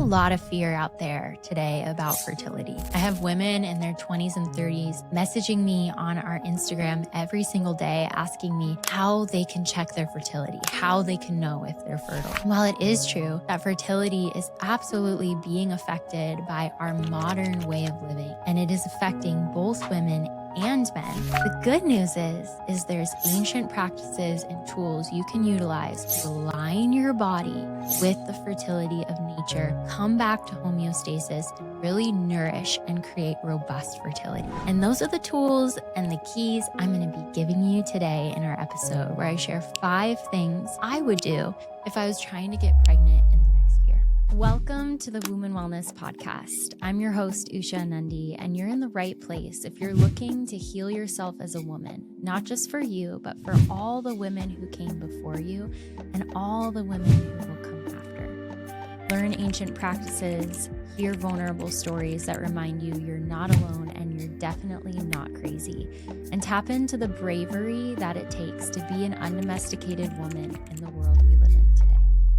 There's a lot of fear out there today about fertility. I have women in their 20s and 30s messaging me on our Instagram every single day, asking me how they can check their fertility, how they can know if they're fertile. And while it is true that fertility is absolutely being affected by our modern way of living, and it is affecting both women and men, the good news is there's ancient practices and tools you can utilize to align your body with the fertility of nature, come back to homeostasis, and really nourish and create robust fertility. And those are the tools and the keys I'm going to be giving you today in our episode, where I share 5 things I would do if I was trying to get pregnant in the next year. Welcome to the Womben Wellness Podcast. I'm your host, Usha Nandi, and you're in the right place if you're looking to heal yourself as a woman, not just for you, but for all the women who came before you and all the women who will come after. Learn ancient practices, hear vulnerable stories that remind you you're not alone and you're definitely not crazy, and tap into the bravery that it takes to be an undomesticated woman in the world we live in today.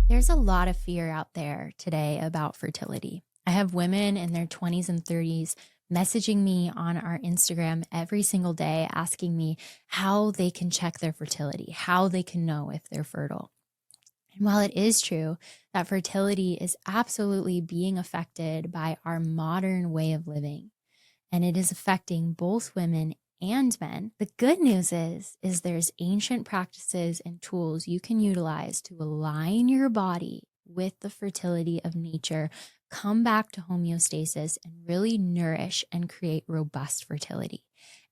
There's a lot of fear out there today about fertility. I have women in their 20s and 30s messaging me on our Instagram every single day, asking me how they can check their fertility, how they can know if they're fertile. And while it is true that fertility is absolutely being affected by our modern way of living, and it is affecting both women and men, the good news is there's ancient practices and tools you can utilize to align your body with the fertility of nature, come back to homeostasis, and really nourish and create robust fertility.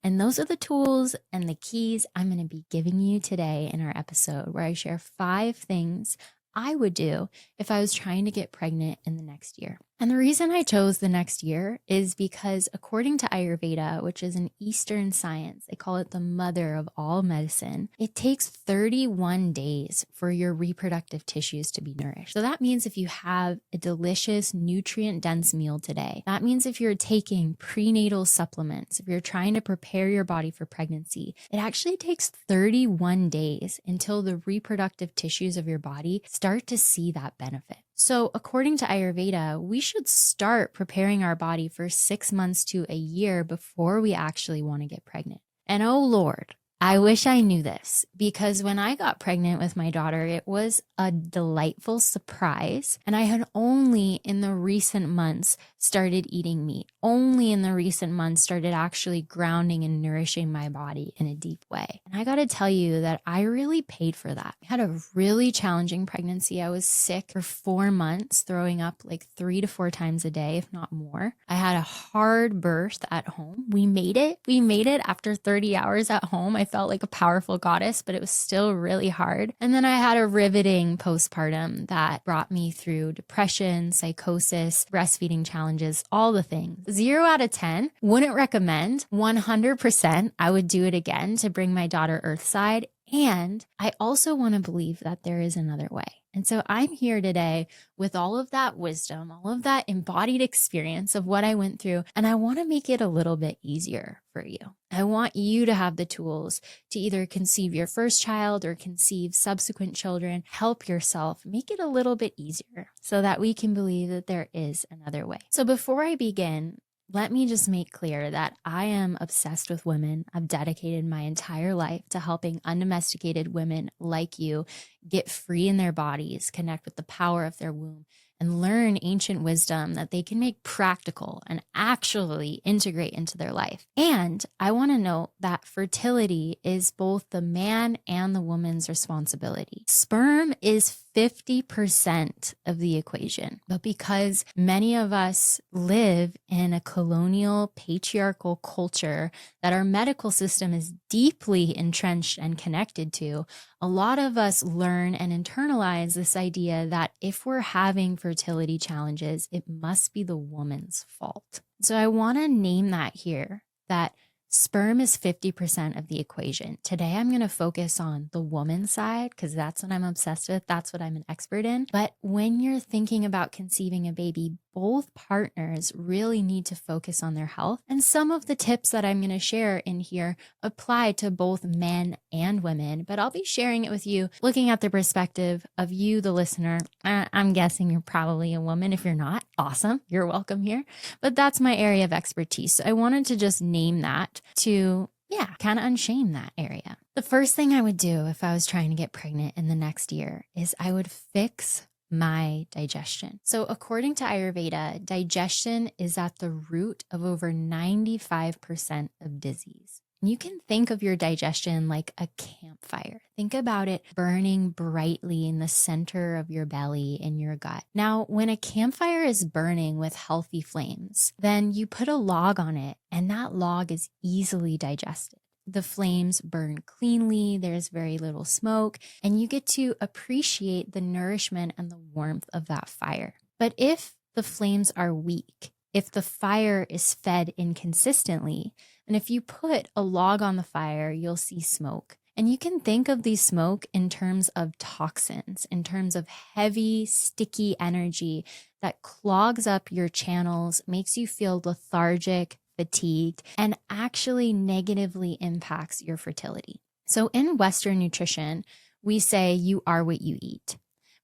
And those are the tools and the keys I'm going to be giving you today in our episode, where I share 5 things I would do if I was trying to get pregnant in the next year. And the reason I chose the next year is because, according to Ayurveda, which is an Eastern science, they call it the mother of all medicine, it takes 31 days for your reproductive tissues to be nourished. So that means if you have a delicious, nutrient-dense meal today, that means if you're taking prenatal supplements, if you're trying to prepare your body for pregnancy, it actually takes 31 days until the reproductive tissues of your body start to see that benefit. So according to Ayurveda, we should start preparing our body for 6 months to a year before we actually want to get pregnant. And oh Lord, I wish I knew this, because when I got pregnant with my daughter, it was a delightful surprise. And I had only in the recent months started eating meat, only in the recent months started actually grounding and nourishing my body in a deep way. And I got to tell you that I really paid for that. I had a really challenging pregnancy. I was sick for 4 months, throwing up like 3 to 4 times a day, if not more. I had a hard birth at home. We made it. We made it after 30 hours at home. I felt like a powerful goddess, but it was still really hard. And then I had a riveting postpartum that brought me through depression, psychosis, breastfeeding challenges, all the things. 0 out of 10, wouldn't recommend. 100%, I would do it again to bring my daughter earthside. And I also want to believe that there is another way. And so I'm here today with all of that wisdom, all of that embodied experience of what I went through, and I want to make it a little bit easier for you. I want you to have the tools to either conceive your first child or conceive subsequent children, help yourself, make it a little bit easier so that we can believe that there is another way. So before I begin, let me just make clear that I am obsessed with women. I've dedicated my entire life to helping undomesticated women like you get free in their bodies, connect with the power of their womb, and learn ancient wisdom that they can make practical and actually integrate into their life. And I want to note that fertility is both the man and the woman's responsibility. Sperm is 50% of the equation, but because many of us live in a colonial patriarchal culture that our medical system is deeply entrenched and connected to, a lot of us learn and internalize this idea that if we're having fertility challenges, it must be the woman's fault. So I want to name that here, that Sperm is 50% of the equation. Today, I'm going to focus on the woman side because that's what I'm obsessed with. That's what I'm an expert in. But when you're thinking about conceiving a baby, both partners really need to focus on their health. And some of the tips that I'm going to share in here apply to both men and women, but I'll be sharing it with you looking at the perspective of you, the listener. I'm guessing you're probably a woman. If you're not, awesome. You're welcome here. But that's my area of expertise. So I wanted to just name that to, kind of unshame that area. The first thing I would do if I was trying to get pregnant in the next year is I would fix my digestion. So according to Ayurveda, digestion is at the root of over 95% of disease. You can think of your digestion like a campfire. Think about it burning brightly in the center of your belly in your gut. Now, when a campfire is burning with healthy flames, then you put a log on it and that log is easily digested. The flames burn cleanly, there's very little smoke, and you get to appreciate the nourishment and the warmth of that fire. But if the flames are weak, if the fire is fed inconsistently, and if you put a log on the fire, you'll see smoke. And you can think of the smoke in terms of toxins, in terms of heavy, sticky energy that clogs up your channels, makes you feel lethargic, fatigued, and actually negatively impacts your fertility. So in Western nutrition, we say you are what you eat.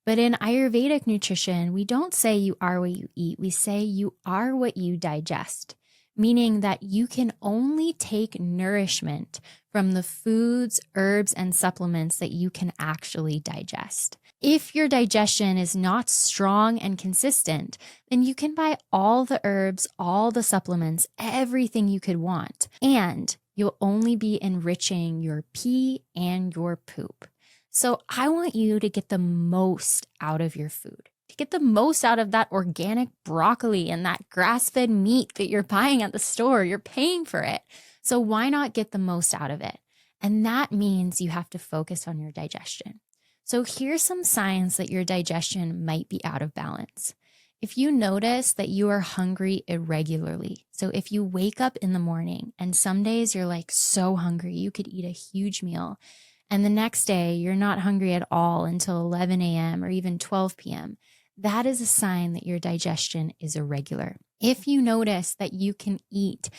But in Ayurvedic nutrition, we don't say you are what you eat. We say you are what you digest, meaning that you can only take nourishment from the foods, herbs, and supplements that you can actually digest. If your digestion is not strong and consistent, then you can buy all the herbs, all the supplements, everything you could want, and you'll only be enriching your pee and your poop. So I want you to get the most out of your food, to get the most out of that organic broccoli and that grass-fed meat that you're buying at the store. You're paying for it. So why not get the most out of it? And that means you have to focus on your digestion. So here's some signs that your digestion might be out of balance. If you notice that you are hungry irregularly, so if you wake up in the morning and some days you're like so hungry, you could eat a huge meal, and the next day you're not hungry at all until 11 a.m. or even 12 p.m., that is a sign that your digestion is irregular. If you notice that you can eat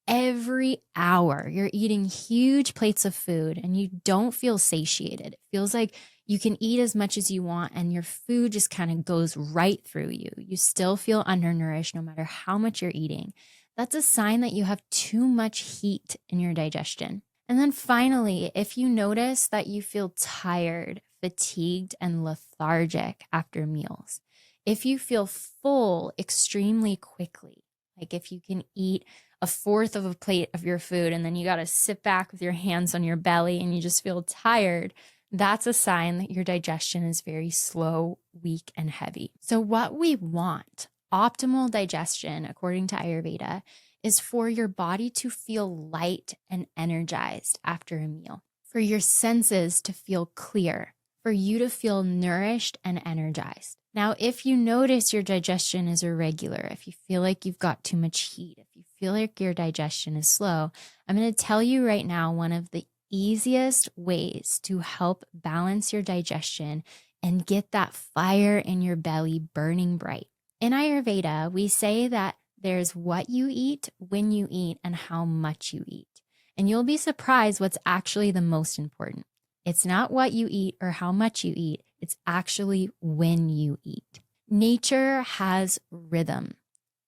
every hour, you're eating huge plates of food and you don't feel satiated, it feels like you can eat as much as you want and your food just kind of goes right through you. You still feel undernourished no matter how much you're eating. That's a sign that you have too much heat in your digestion. And then finally, if you notice that you feel tired, fatigued, and lethargic after meals, if you feel full extremely quickly, like if you can eat a fourth of a plate of your food and then you got to sit back with your hands on your belly and you just feel tired, that's a sign that your digestion is very slow, weak, and heavy. So what we want, optimal digestion, according to Ayurveda, is for your body to feel light and energized after a meal, for your senses to feel clear, for you to feel nourished and energized. Now, if you notice your digestion is irregular, if you feel like you've got too much heat, if you feel like your digestion is slow, I'm going to tell you right now one of the easiest ways to help balance your digestion and get that fire in your belly burning bright. In Ayurveda, we say that there's what you eat, when you eat, and how much you eat. And you'll be surprised what's actually the most important. It's not what you eat or how much you eat. It's actually when you eat. Nature has rhythm.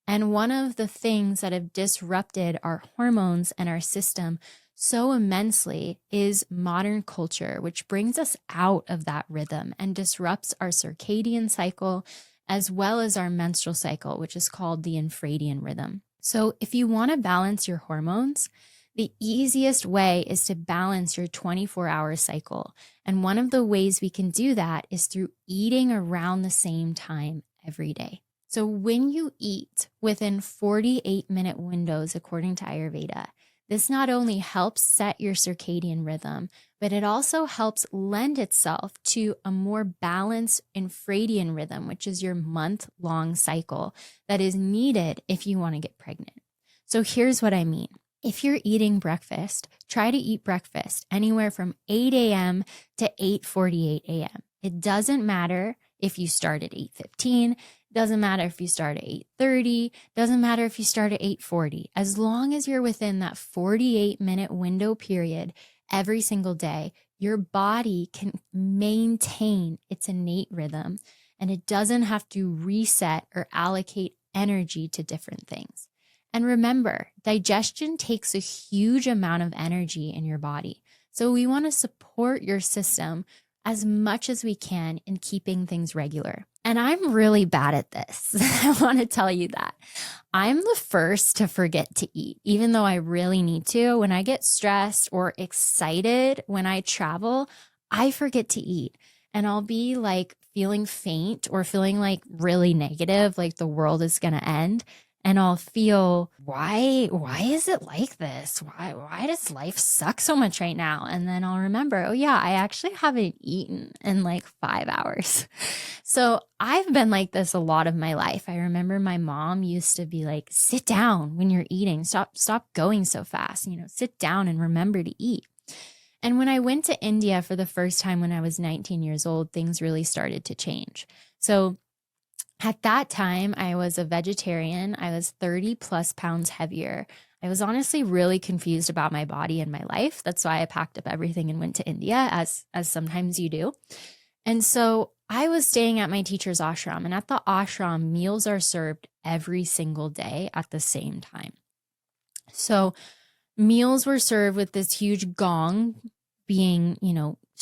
And one of the things that have disrupted our hormones and our system so immensely is modern culture, which brings us out of that rhythm and disrupts our circadian cycle as well as our menstrual cycle, which is called the infradian rhythm. So if you want to balance your hormones, the easiest way is to balance your 24-hour cycle. And one of the ways we can do that is through eating around the same time every day. So when you eat within 48-minute windows, according to Ayurveda, this not only helps set your circadian rhythm, but it also helps lend itself to a more balanced infradian rhythm, which is your month-long cycle that is needed if you want to get pregnant. So here's what I mean. If you're eating breakfast, try to eat breakfast anywhere from 8 a.m. to 8:48 a.m. It doesn't matter if you start at 8:15, doesn't matter if you start at 8:30, doesn't matter if you start at 8:40. As long as you're within that 48-minute window period every single day, your body can maintain its innate rhythm and it doesn't have to reset or allocate energy to different things. And remember, digestion takes a huge amount of energy in your body. So we want to support your system as much as we can in keeping things regular. And I'm really bad at this. I want to tell you that. I'm the first to forget to eat, even though I really need to. When I get stressed or excited when I travel, I forget to eat. And I'll be like feeling faint or feeling like really negative, like the world is going to end. And I'll feel, why is it like this? Why does life suck so much right now? And then I'll remember, oh yeah, I actually haven't eaten in like 5 hours. So I've been like this a lot of my life. I remember my mom used to be like, sit down when you're eating. Stop going so fast. Sit down and remember to eat. And when I went to India for the first time when I was 19 years old, things really started to change. So at that time, I was a vegetarian. I was 30 plus pounds heavier. I was honestly really confused about my body and my life. That's why I packed up everything and went to India, as sometimes you do. And so I was staying at my teacher's ashram, and at the ashram, meals are served every single day at the same time. So meals were served with this huge gong being,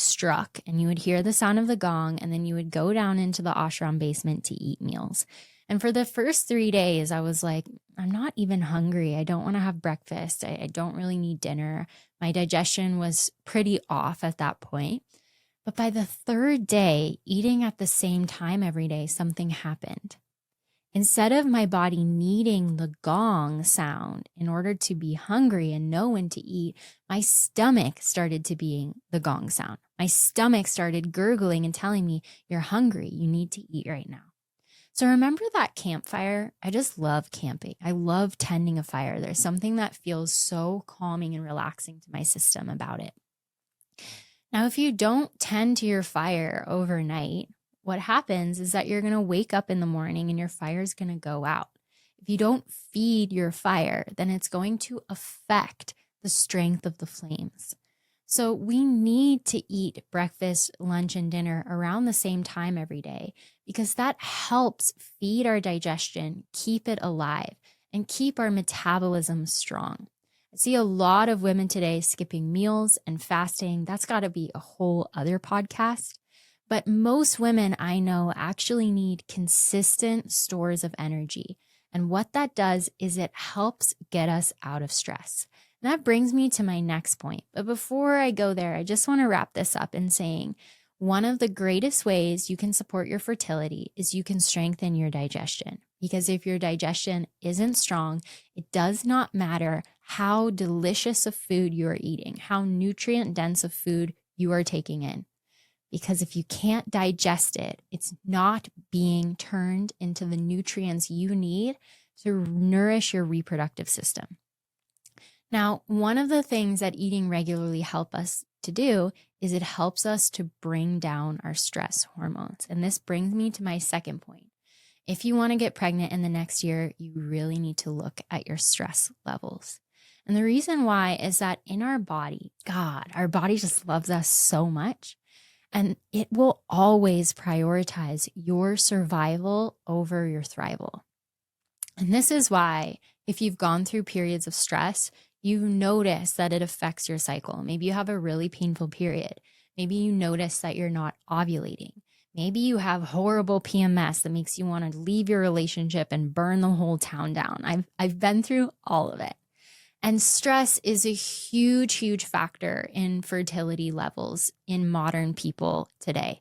struck, and you would hear the sound of the gong, and then you would go down into the ashram basement to eat meals. And for the first 3 days, I was like, I'm not even hungry. I don't want to have breakfast. I don't really need dinner. My digestion was pretty off at that point. But by the third day, eating at the same time every day, something happened. Instead of my body needing the gong sound in order to be hungry and know when to eat, my stomach started to be the gong sound. My stomach started gurgling and telling me, you're hungry, you need to eat right now. So remember that campfire? I just love camping. I love tending a fire. There's something that feels so calming and relaxing to my system about it. Now, if you don't tend to your fire overnight, what happens is that you're going to wake up in the morning and your fire is going to go out. If you don't feed your fire, then it's going to affect the strength of the flames. So we need to eat breakfast, lunch, and dinner around the same time every day because that helps feed our digestion, keep it alive, and keep our metabolism strong. I see a lot of women today skipping meals and fasting. That's got to be a whole other podcast. But most women I know actually need consistent stores of energy. And what that does is it helps get us out of stress. And that brings me to my next point. But before I go there, I just want to wrap this up in saying one of the greatest ways you can support your fertility is you can strengthen your digestion. Because if your digestion isn't strong, it does not matter how delicious of food you are eating, how nutrient dense of food you are taking in. Because if you can't digest it, it's not being turned into the nutrients you need to nourish your reproductive system. Now, one of the things that eating regularly helps us to do is it helps us to bring down our stress hormones. And this brings me to my second point. If you want to get pregnant in the next year, you really need to look at your stress levels. And the reason why is that in our body, our body just loves us so much. And it will always prioritize your survival over your thrival. And this is why if you've gone through periods of stress, you notice that it affects your cycle. Maybe you have a really painful period. Maybe you notice that you're not ovulating. Maybe you have horrible PMS that makes you want to leave your relationship and burn the whole town down. I've been through all of it. And stress is a huge, huge factor in fertility levels in modern people today.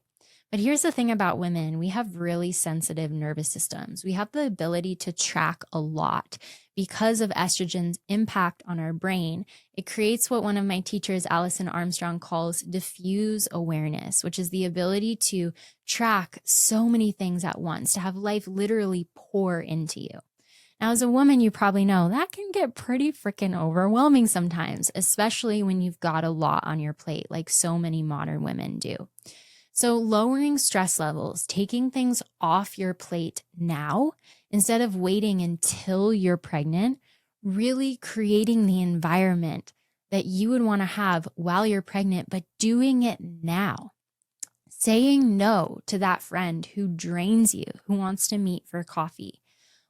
But here's the thing about women. We have really sensitive nervous systems. We have the ability to track a lot because of estrogen's impact on our brain. It creates what one of my teachers, Allison Armstrong, calls diffuse awareness, which is the ability to track so many things at once, to have life literally pour into you. Now, as a woman, you probably know that can get pretty freaking overwhelming sometimes, especially when you've got a lot on your plate, like so many modern women do. So lowering stress levels, taking things off your plate now instead of waiting until you're pregnant, really creating the environment that you would want to have while you're pregnant, but doing it now. Saying no to that friend who drains you, who wants to meet for coffee.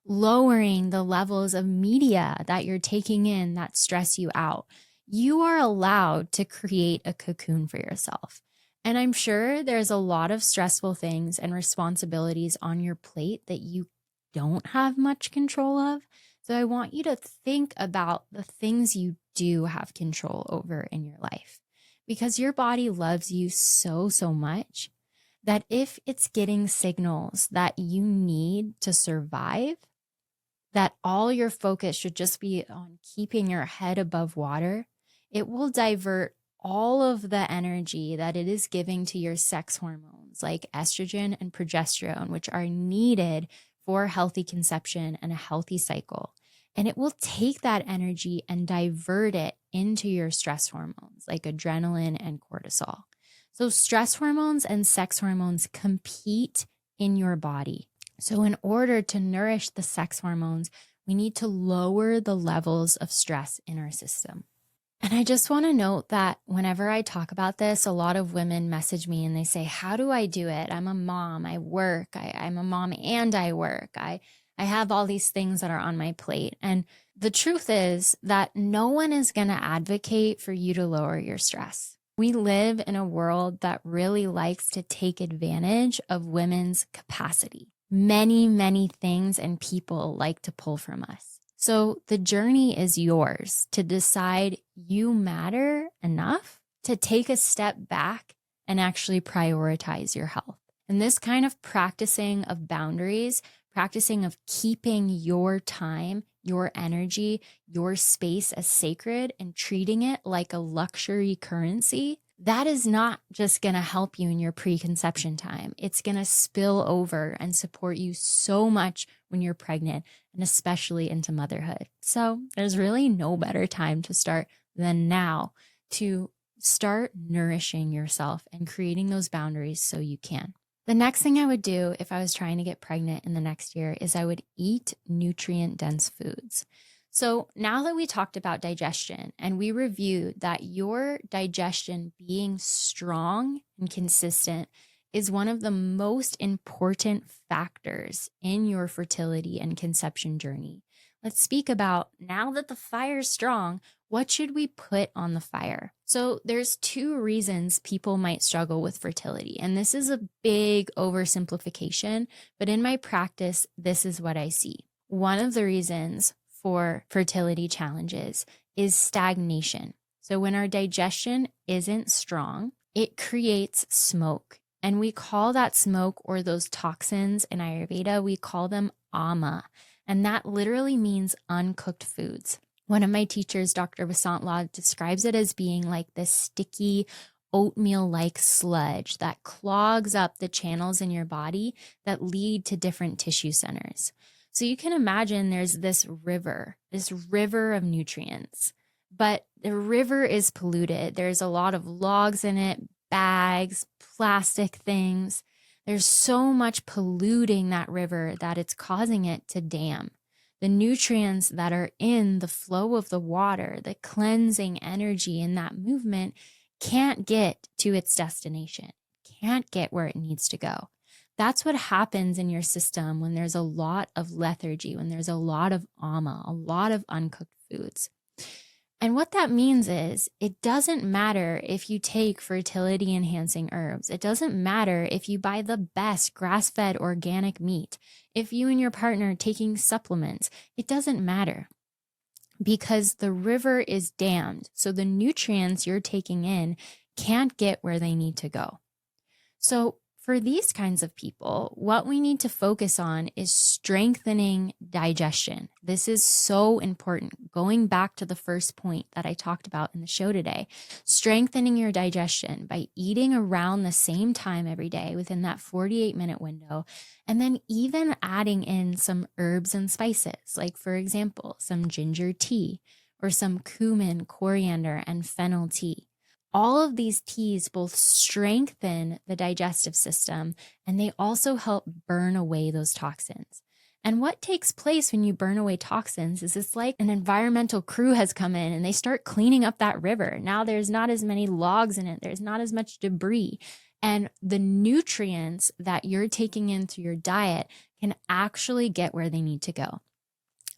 Lowering the levels of media that you're taking in that stress you out. You are allowed to create a cocoon for yourself. And I'm sure there's a lot of stressful things and responsibilities on your plate that you don't have much control of. So I want you to think about the things you do have control over in your life, because your body loves you so, so much that if it's getting signals that you need to survive, that all your focus should just be on keeping your head above water, it will divert all of the energy that it is giving to your sex hormones like estrogen and progesterone, which are needed for healthy conception and a healthy cycle. And it will take that energy and divert it into your stress hormones like adrenaline and cortisol. So stress hormones and sex hormones compete in your body. So in order to nourish the sex hormones, we need to lower the levels of stress in our system. And I just want to note that whenever I talk about this, a lot of women message me and they say, how do I do it? I'm a mom, I work, I'm a mom and I work. I have all these things that are on my plate. And the truth is that no one is going to advocate for you to lower your stress. We live in a world that really likes to take advantage of women's capacity. Many, many things and people like to pull from us. So the journey is yours to decide you matter enough to take a step back and actually prioritize your health. And this kind of practicing of boundaries, practicing of keeping your time, your energy, your space as sacred and treating it like a luxury currency, that is not just going to help you in your preconception time. It's going to spill over and support you so much when you're pregnant and especially into motherhood. So there's really no better time to start than now to start nourishing yourself and creating those boundaries so you can. The next thing I would do if I was trying to get pregnant in the next year is I would eat nutrient-dense foods. So now that we talked about digestion and we reviewed that your digestion being strong and consistent is one of the most important factors in your fertility and conception journey. Let's speak about, now that the fire's strong, what should we put on the fire? So there's two reasons people might struggle with fertility. And this is a big oversimplification, but in my practice, this is what I see. One of the reasons for fertility challenges is stagnation. So when our digestion isn't strong, it creates smoke. And we call that smoke, or those toxins in Ayurveda, we call them ama. And that literally means uncooked foods. One of my teachers, Dr. Vasant Lal, describes it as being like this sticky oatmeal-like sludge that clogs up the channels in your body that lead to different tissue centers. So you can imagine there's this river of nutrients, but the river is polluted. There's a lot of logs in it, bags, plastic things. There's so much polluting that river that it's causing it to dam. The nutrients that are in the flow of the water, the cleansing energy in that movement can't get to its destination, can't get where it needs to go. That's what happens in your system when there's a lot of lethargy, when there's a lot of ama, a lot of uncooked foods. And what that means is it doesn't matter if you take fertility enhancing herbs. It doesn't matter if you buy the best grass-fed organic meat. If you and your partner are taking supplements, it doesn't matter because the river is dammed. So the nutrients you're taking in can't get where they need to go. So for these kinds of people, what we need to focus on is strengthening digestion. This is so important. Going back to the first point that I talked about in the show today, strengthening your digestion by eating around the same time every day within that 48-minute window, and then even adding in some herbs and spices, like for example, some ginger tea or some cumin, coriander, and fennel tea. All of these teas both strengthen the digestive system and they also help burn away those toxins. And what takes place when you burn away toxins is it's like an environmental crew has come in and they start cleaning up that river. Now there's not as many logs in it. There's not as much debris. And the nutrients that you're taking in through your diet can actually get where they need to go.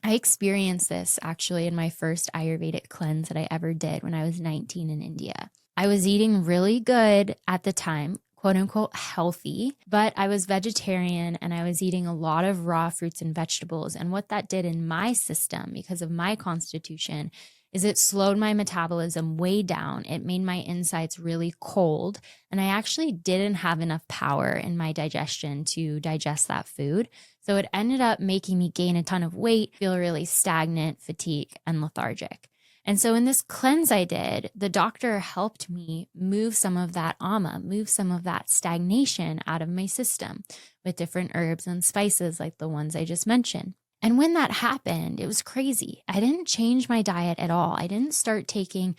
I experienced this actually in my first Ayurvedic cleanse that I ever did when I was 19 in India. I was eating really good at the time, quote unquote healthy, but I was vegetarian and I was eating a lot of raw fruits and vegetables. And what that did in my system, because of my constitution, is it slowed my metabolism way down. It made my insides really cold. And I actually didn't have enough power in my digestion to digest that food. So it ended up making me gain a ton of weight, feel really stagnant, fatigued, and lethargic. And so in this cleanse I did, the doctor helped me move some of that move some of that stagnation out of my system with different herbs and spices like the ones I just mentioned. And when that happened, it was crazy. I didn't change my diet at all. I didn't start taking,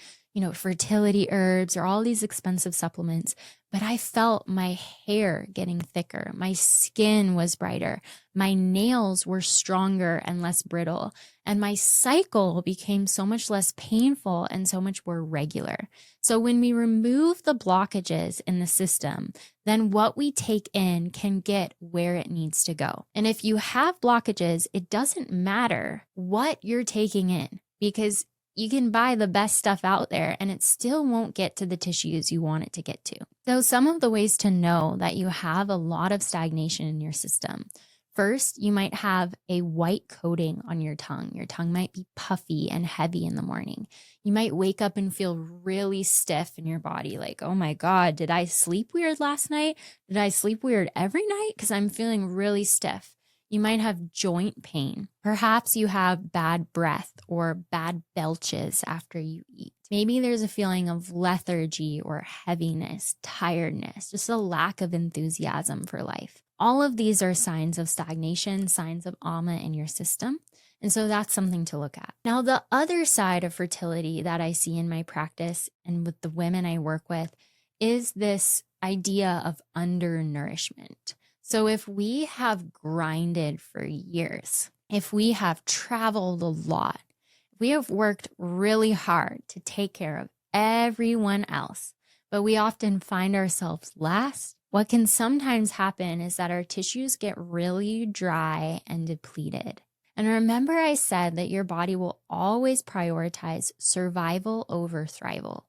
fertility herbs or all these expensive supplements, but I felt my hair getting thicker. My skin was brighter. My nails were stronger and less brittle. And my cycle became so much less painful and so much more regular. So when we remove the blockages in the system, then what we take in can get where it needs to go. And if you have blockages, it doesn't matter what you're taking in because you can buy the best stuff out there and it still won't get to the tissues you want it to get to. So some of the ways to know that you have a lot of stagnation in your system. First, you might have a white coating on your tongue. Your tongue might be puffy and heavy in the morning. You might wake up and feel really stiff in your body, like, oh my God, did I sleep weird last night? Did I sleep weird every night? Because I'm feeling really stiff. You might have joint pain. Perhaps you have bad breath or bad belches after you eat. Maybe there's a feeling of lethargy or heaviness, tiredness, just a lack of enthusiasm for life. All of these are signs of stagnation, signs of ama in your system. And so that's something to look at. Now, the other side of fertility that I see in my practice and with the women I work with is this idea of undernourishment. So if we have grinded for years, if we have traveled a lot, we have worked really hard to take care of everyone else, but we often find ourselves last, what can sometimes happen is that our tissues get really dry and depleted. And remember I said that your body will always prioritize survival over thrival.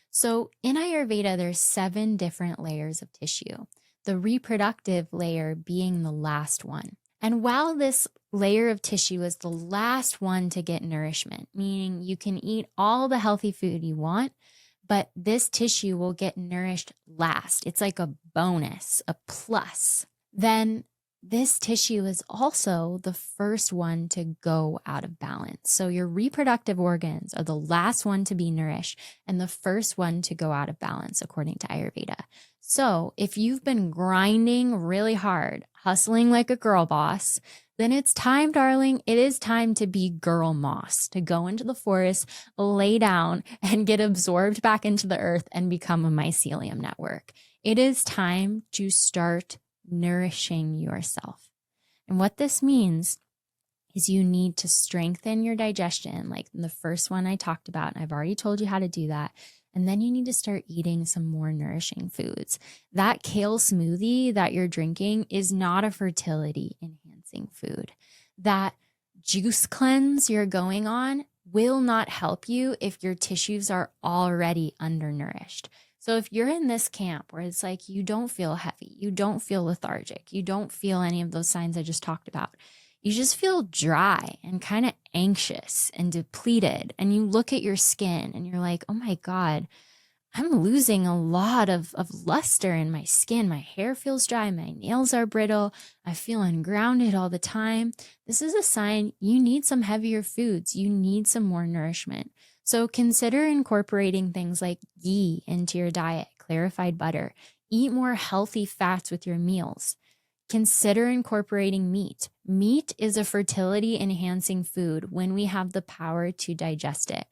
So in Ayurveda, there's 7 different layers of tissue, the reproductive layer being the last one. And while this layer of tissue is the last one to get nourishment, meaning you can eat all the healthy food you want, but this tissue will get nourished last. It's like a bonus, a plus. Then this tissue is also the first one to go out of balance. So your reproductive organs are the last one to be nourished and the first one to go out of balance, according to Ayurveda. So if you've been grinding really hard, hustling like a girl boss, then it's time, darling. It is time to be girl moss, to go into the forest, lay down, and get absorbed back into the earth and become a mycelium network. It is time to start nourishing yourself. And what this means is you need to strengthen your digestion, like the first one I talked about, and I've already told you how to do that. And then you need to start eating some more nourishing foods. That kale smoothie that you're drinking is not a fertility enhancing food. That juice cleanse you're going on will not help you if your tissues are already undernourished. So if you're in this camp where it's like you don't feel heavy, you don't feel lethargic, you don't feel any of those signs I just talked about, you just feel dry and kind of anxious and depleted, and you look at your skin and you're like, oh my God, I'm losing a lot of luster in my skin. My hair feels dry. My nails are brittle. I feel ungrounded all the time. This is a sign you need some heavier foods. You need some more nourishment. So consider incorporating things like ghee into your diet, clarified butter. Eat more healthy fats with your meals. Consider incorporating meat. Meat is a fertility enhancing food when we have the power to digest it.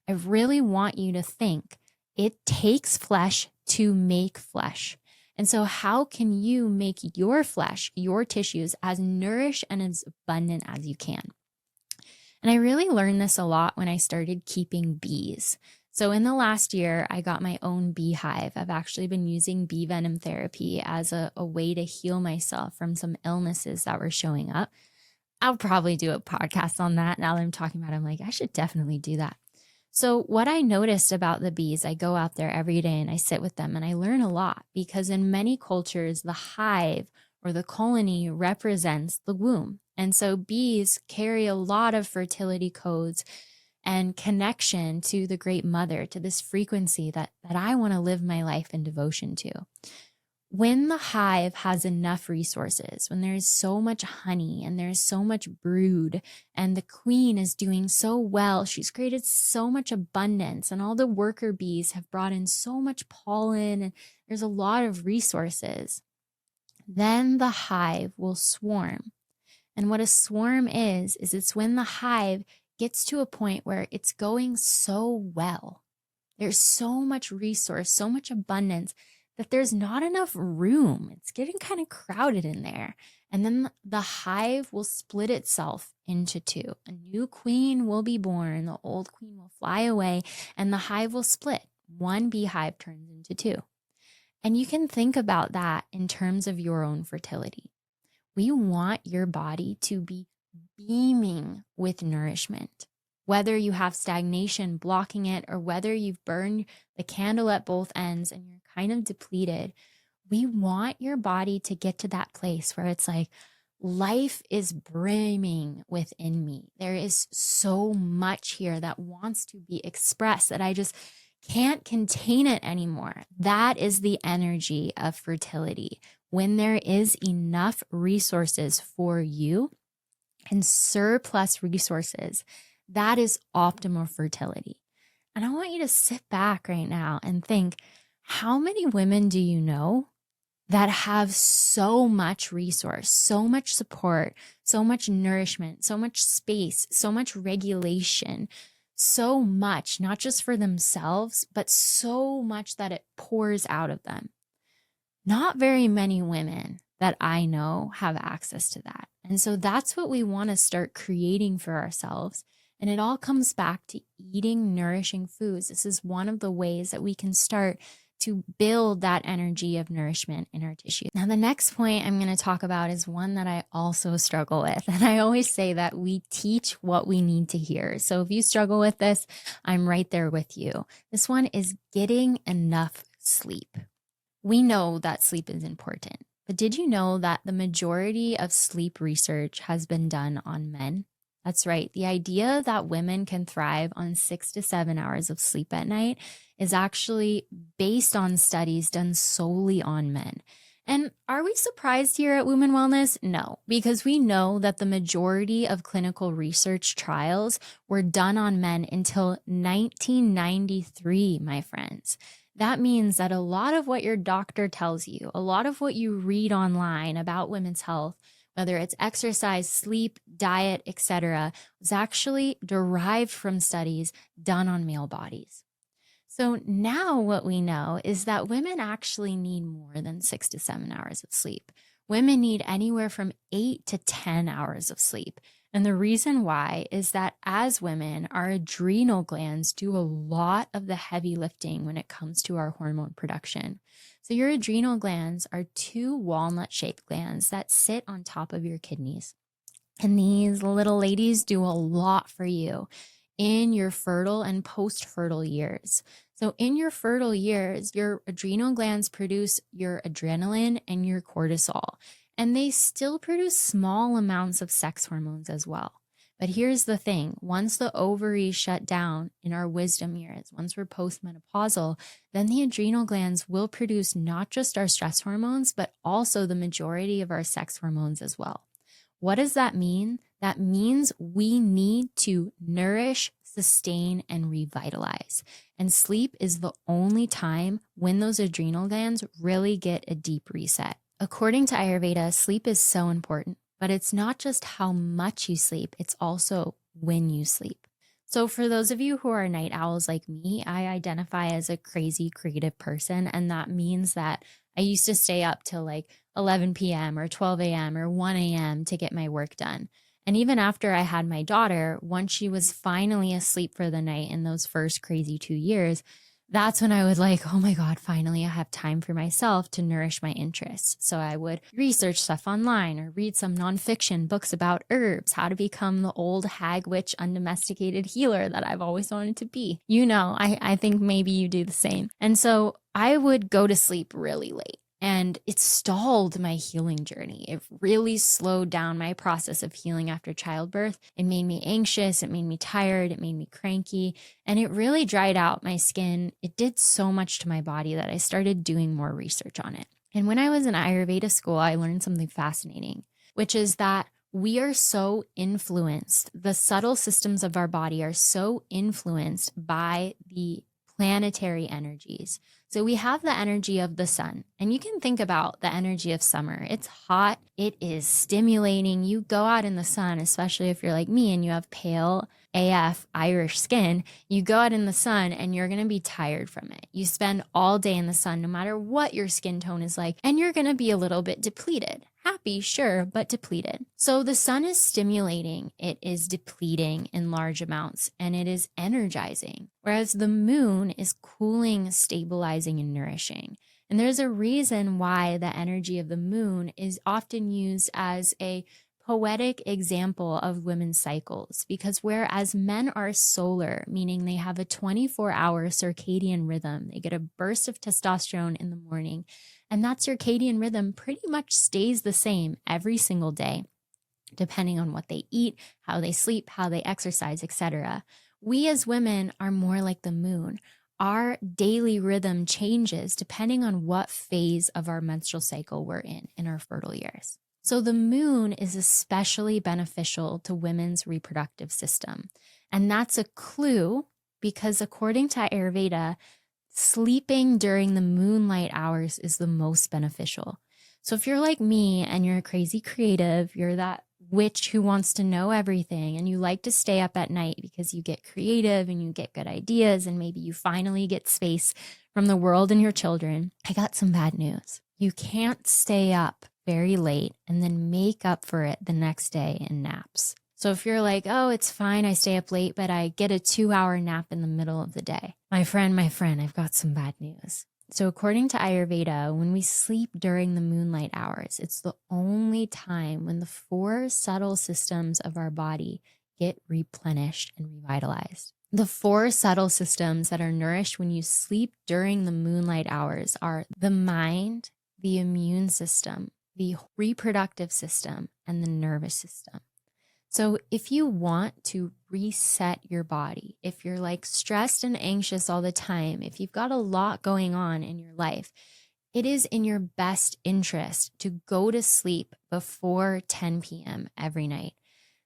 I really want you to think it takes flesh to make flesh. And so, how can you make your flesh, your tissues, as nourished and as abundant as you can? And I really learned this a lot when I started keeping bees. So in the last year, I got my own beehive. I've actually been using bee venom therapy as a way to heal myself from some illnesses that were showing up. I'll probably do a podcast on that. Now that I'm talking about it, I'm like, I should definitely do that. So what I noticed about the bees, I go out there every day and I sit with them and I learn a lot, because in many cultures, the hive or the colony represents the womb. And so bees carry a lot of fertility codes and connection to the great mother, to this frequency that I want to live my life in devotion to. When the hive has enough resources, when there's so much honey and there's so much brood and the queen is doing so well, she's created so much abundance and all the worker bees have brought in so much pollen and there's a lot of resources, then the hive will swarm. And what a swarm is it's when the hive gets to a point where it's going so well. There's so much resource, so much abundance that there's not enough room. It's getting kind of crowded in there. And then the hive will split itself into two. A new queen will be born, the old queen will fly away, and the hive will split. One beehive turns into two. And you can think about that in terms of your own fertility. We want your body to be beaming with nourishment. Whether you have stagnation blocking it or whether you've burned the candle at both ends and you're kind of depleted, we want your body to get to that place where it's like, life is brimming within me. There is so much here that wants to be expressed that I just can't contain it anymore. That is the energy of fertility. When there is enough resources for you and surplus resources, that is optimal fertility. And I want you to sit back right now and think, how many women do you know that have so much resource, so much support, so much nourishment, so much space, so much regulation, so much, not just for themselves, but so much that it pours out of them? Not very many women that I know have access to that. And so that's what we want to start creating for ourselves. And it all comes back to eating nourishing foods. This is one of the ways that we can start to build that energy of nourishment in our tissue. Now, the next point I'm going to talk about is one that I also struggle with. And I always say that we teach what we need to hear. So if you struggle with this, I'm right there with you. This one is getting enough sleep. We know that sleep is important, but did you know that the majority of sleep research has been done on men? That's right. The idea that women can thrive on 6 to 7 hours of sleep at night is actually based on studies done solely on men. And are we surprised here at Women Wellness? No, because we know that the majority of clinical research trials were done on men until 1993, my friends. That means that a lot of what your doctor tells you, a lot of what you read online about women's health, whether it's exercise, sleep, diet, etc., was actually derived from studies done on male bodies. So now what we know is that women actually need more than 6 to 7 hours of sleep. Women need anywhere from 8 to 10 hours of sleep. And the reason why is that as women, our adrenal glands do a lot of the heavy lifting when it comes to our hormone production. So your adrenal glands are two walnut-shaped glands that sit on top of your kidneys. And these little ladies do a lot for you in your fertile and post-fertile years. So in your fertile years, your adrenal glands produce your adrenaline and your cortisol, and they still produce small amounts of sex hormones as well. But here's the thing. Once the ovaries shut down in our wisdom years, once we're postmenopausal, then the adrenal glands will produce not just our stress hormones, but also the majority of our sex hormones as well. What does that mean? That means we need to nourish, sustain, and revitalize. And sleep is the only time when those adrenal glands really get a deep reset. According to Ayurveda, sleep is so important, but it's not just how much you sleep, it's also when you sleep. So for those of you who are night owls like me, I identify as a crazy creative person. And that means that I used to stay up till like 11 p.m. or 12 a.m. or 1 a.m. to get my work done. And even after I had my daughter, once she was finally asleep for the night in those first crazy 2 years, that's when I was like, oh my God, finally I have time for myself to nourish my interests. So I would research stuff online or read some nonfiction books about herbs, how to become the old hag witch undomesticated healer that I've always wanted to be. You know, I think maybe you do the same. And so I would go to sleep really late. And it stalled my healing journey. It really slowed down my process of healing after childbirth. It made me anxious. It made me tired. It made me cranky. And it really dried out my skin. It did so much to my body that I started doing more research on it. And when I was in Ayurveda school, I learned something fascinating, which is that we are so influenced. The subtle systems of our body are so influenced by the planetary energies. So we have the energy of the sun, and you can think about the energy of summer. It's hot. It is stimulating. You go out in the sun, especially if you're like me and you have pale AF Irish skin, you go out in the sun and you're going to be tired from it. You spend all day in the sun, no matter what your skin tone is like, and you're going to be a little bit depleted. Happy, sure, but depleted. So the sun is stimulating, it is depleting in large amounts, and it is energizing. Whereas the moon is cooling, stabilizing, and nourishing. And there's a reason why the energy of the moon is often used as a poetic example of women's cycles, because whereas men are solar, meaning they have a 24-hour circadian rhythm, they get a burst of testosterone in the morning, and that circadian rhythm pretty much stays the same every single day, depending on what they eat, how they sleep, how they exercise, etc. We as women are more like the moon. Our daily rhythm changes depending on what phase of our menstrual cycle we're in our fertile years. So the moon is especially beneficial to women's reproductive system. And that's a clue because according to Ayurveda, sleeping during the moonlight hours is the most beneficial. So if you're like me and you're a crazy creative, you're that witch who wants to know everything and you like to stay up at night because you get creative and you get good ideas and maybe you finally get space from the world and your children, I got some bad news. You can't stay up very late and then make up for it the next day in naps. So if you're like, oh, it's fine, I stay up late, but I get a 2-hour nap in the middle of the day. My friend, I've got some bad news. So according to Ayurveda, when we sleep during the moonlight hours, it's the only time when the 4 subtle systems of our body get replenished and revitalized. The 4 subtle systems that are nourished when you sleep during the moonlight hours are the mind, the immune system, the reproductive system, and the nervous system. So if you want to reset your body, if you're like stressed and anxious all the time, if you've got a lot going on in your life, it is in your best interest to go to sleep before 10 p.m. every night.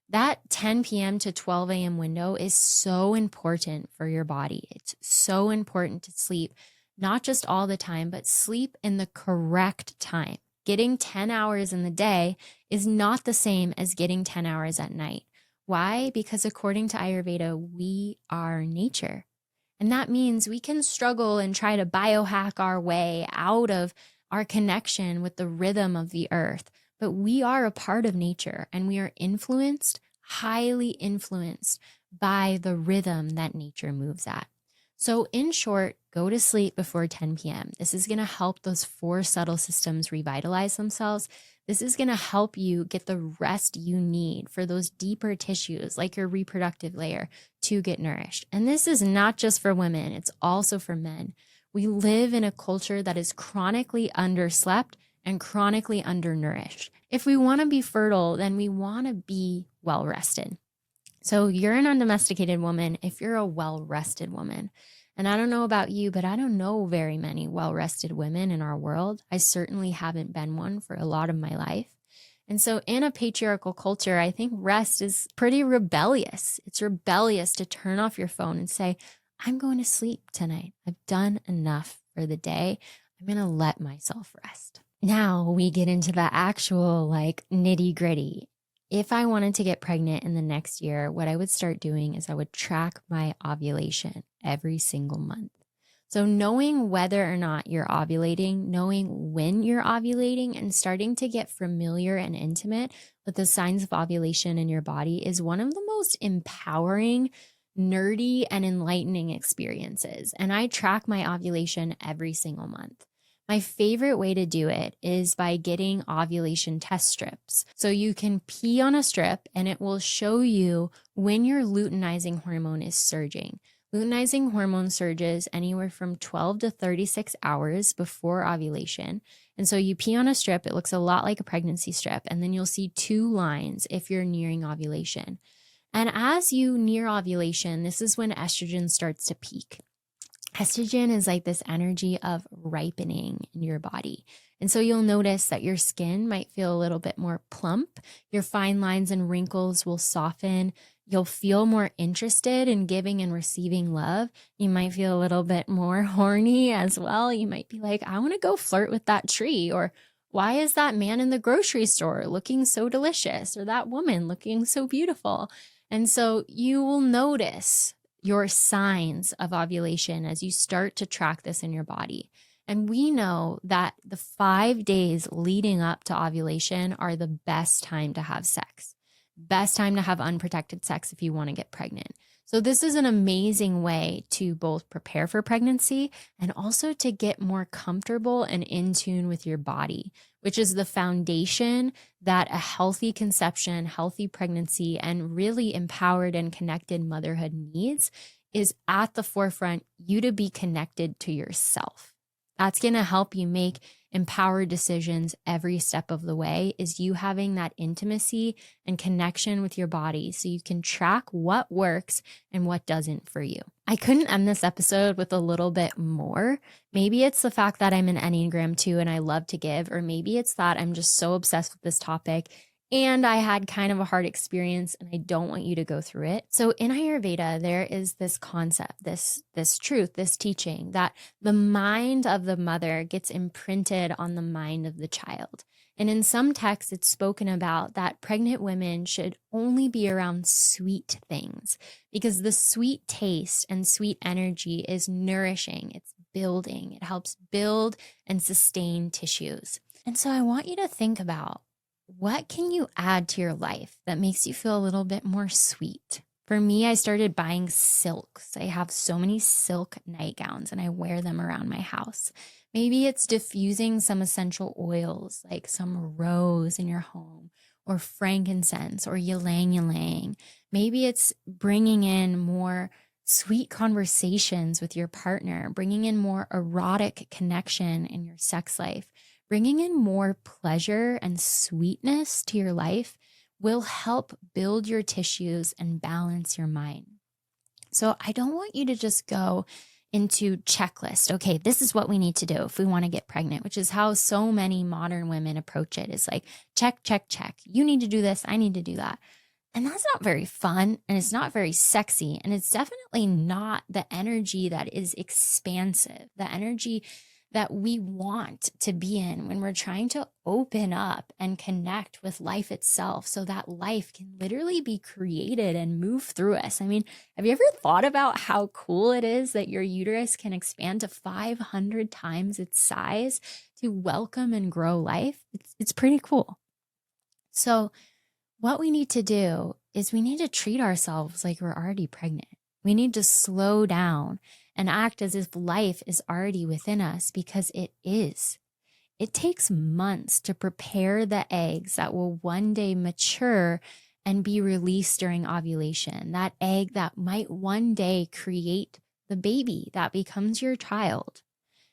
That 10 p.m. to 12 a.m. window is so important for your body. It's so important to sleep, not just all the time, but sleep in the correct time. Getting 10 hours in the day is not the same as getting 10 hours at night. Why? Because according to Ayurveda, we are nature. And that means we can struggle and try to biohack our way out of our connection with the rhythm of the earth. But we are a part of nature and we are influenced, highly influenced by the rhythm that nature moves at. So in short, go to sleep before 10 p.m. This is going to help those 4 subtle systems revitalize themselves. This is going to help you get the rest you need for those deeper tissues like your reproductive layer to get nourished. And this is not just for women, it's also for men. We live in a culture that is chronically underslept and chronically undernourished. If we want to be fertile, then we want to be well rested. So you're an undomesticated woman if you're a well-rested woman. And I don't know about you, but I don't know very many well-rested women in our world. I certainly haven't been one for a lot of my life. And so in a patriarchal culture, I think rest is pretty rebellious. It's rebellious to turn off your phone and say, I'm going to sleep tonight. I've done enough for the day. I'm going to let myself rest. Now we get into the actual nitty gritty. If I wanted to get pregnant in the next year, what I would start doing is I would track my ovulation every single month. So knowing whether or not you're ovulating, knowing when you're ovulating, and starting to get familiar and intimate with the signs of ovulation in your body is one of the most empowering, nerdy, and enlightening experiences. And I track my ovulation every single month. My favorite way to do it is by getting ovulation test strips. So you can pee on a strip and it will show you when your luteinizing hormone is surging. Luteinizing hormone surges anywhere from 12 to 36 hours before ovulation. And so you pee on a strip, it looks a lot like a pregnancy strip, and then you'll see 2 lines if you're nearing ovulation. And as you near ovulation, this is when estrogen starts to peak. Estrogen is like this energy of ripening in your body. And so you'll notice that your skin might feel a little bit more plump. Your fine lines and wrinkles will soften. You'll feel more interested in giving and receiving love. You might feel a little bit more horny as well. You might be like, I want to go flirt with that tree, or why is that man in the grocery store looking so delicious, or that woman looking so beautiful? And so you will notice your signs of ovulation as you start to track this in your body. And we know that the 5 days leading up to ovulation are the best time to have sex, best time to have unprotected sex if you want to get pregnant. So this is an amazing way to both prepare for pregnancy and also to get more comfortable and in tune with your body, which is the foundation that a healthy conception, healthy pregnancy, and really empowered and connected motherhood needs, is at the forefront, you to be connected to yourself. That's going to help you make empowered decisions every step of the way, is you having that intimacy and connection with your body so you can track what works and what doesn't for you. I couldn't end this episode with a little bit more. Maybe it's the fact that I'm an Enneagram 2 and I love to give, or maybe it's that I'm just so obsessed with this topic and I had kind of a hard experience and I don't want you to go through it. So in Ayurveda, there is this concept, this truth, this teaching that the mind of the mother gets imprinted on the mind of the child. And in some texts, it's spoken about that pregnant women should only be around sweet things because the sweet taste and sweet energy is nourishing, it's building, it helps build and sustain tissues. And so I want you to think about, what can you add to your life that makes you feel a little bit more sweet? For me, I started buying silks. I have so many silk nightgowns and I wear them around my house. Maybe it's diffusing some essential oils like some rose in your home, or frankincense, or ylang ylang. Maybe it's bringing in more sweet conversations with your partner, bringing in more erotic connection in your sex life. Bringing in more pleasure and sweetness to your life will help build your tissues and balance your mind. So I don't want you to just go into checklist. Okay, this is what we need to do if we want to get pregnant, which is how so many modern women approach it. It's like, check, check, check. You need to do this. I need to do that. And that's not very fun, and it's not very sexy, and it's definitely not the energy that is expansive, the energy that we want to be in when we're trying to open up and connect with life itself so that life can literally be created and move through us. I mean, have you ever thought about how cool it is that your uterus can expand to 500 times its size to welcome and grow life? It's pretty cool. So what we need to do is we need to treat ourselves like we're already pregnant. We need to slow down and act as if life is already within us, because it is. It takes months to prepare the eggs that will one day mature and be released during ovulation. That egg that might one day create the baby that becomes your child.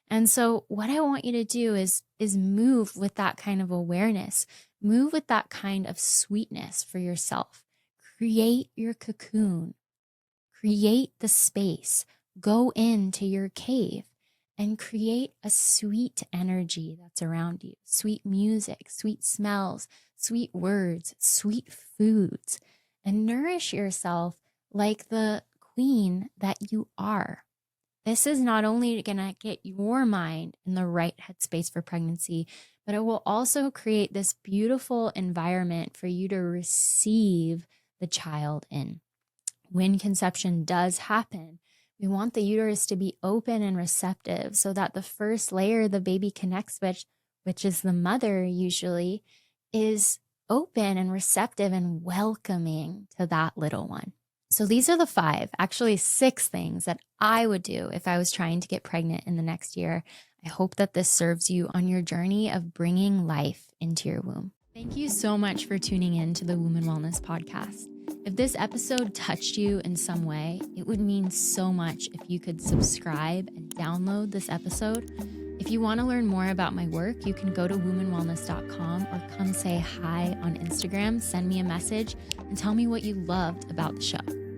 And so what I want you to do is move with that kind of awareness, move with that kind of sweetness for yourself. Create your cocoon, create the space, go into your cave and create a sweet energy that's around you. Sweet music, sweet smells, sweet words, sweet foods, and nourish yourself like the queen that you are. This is not only going to get your mind in the right headspace for pregnancy, but it will also create this beautiful environment for you to receive the child in. When conception does happen, we want the uterus to be open and receptive so that the first layer the baby connects with, which is the mother usually, is open and receptive and welcoming to that little one. So these are the 5, actually 6 things that I would do if I was trying to get pregnant in the next year. I hope that this serves you on your journey of bringing life into your womb. Thank you so much for tuning in to the Womben Wellness Podcast. If this episode touched you in some way, it would mean so much if you could subscribe and download this episode. If you want to learn more about my work, you can go to womenwellness.com or come say hi on Instagram, send me a message, and tell me what you loved about the show.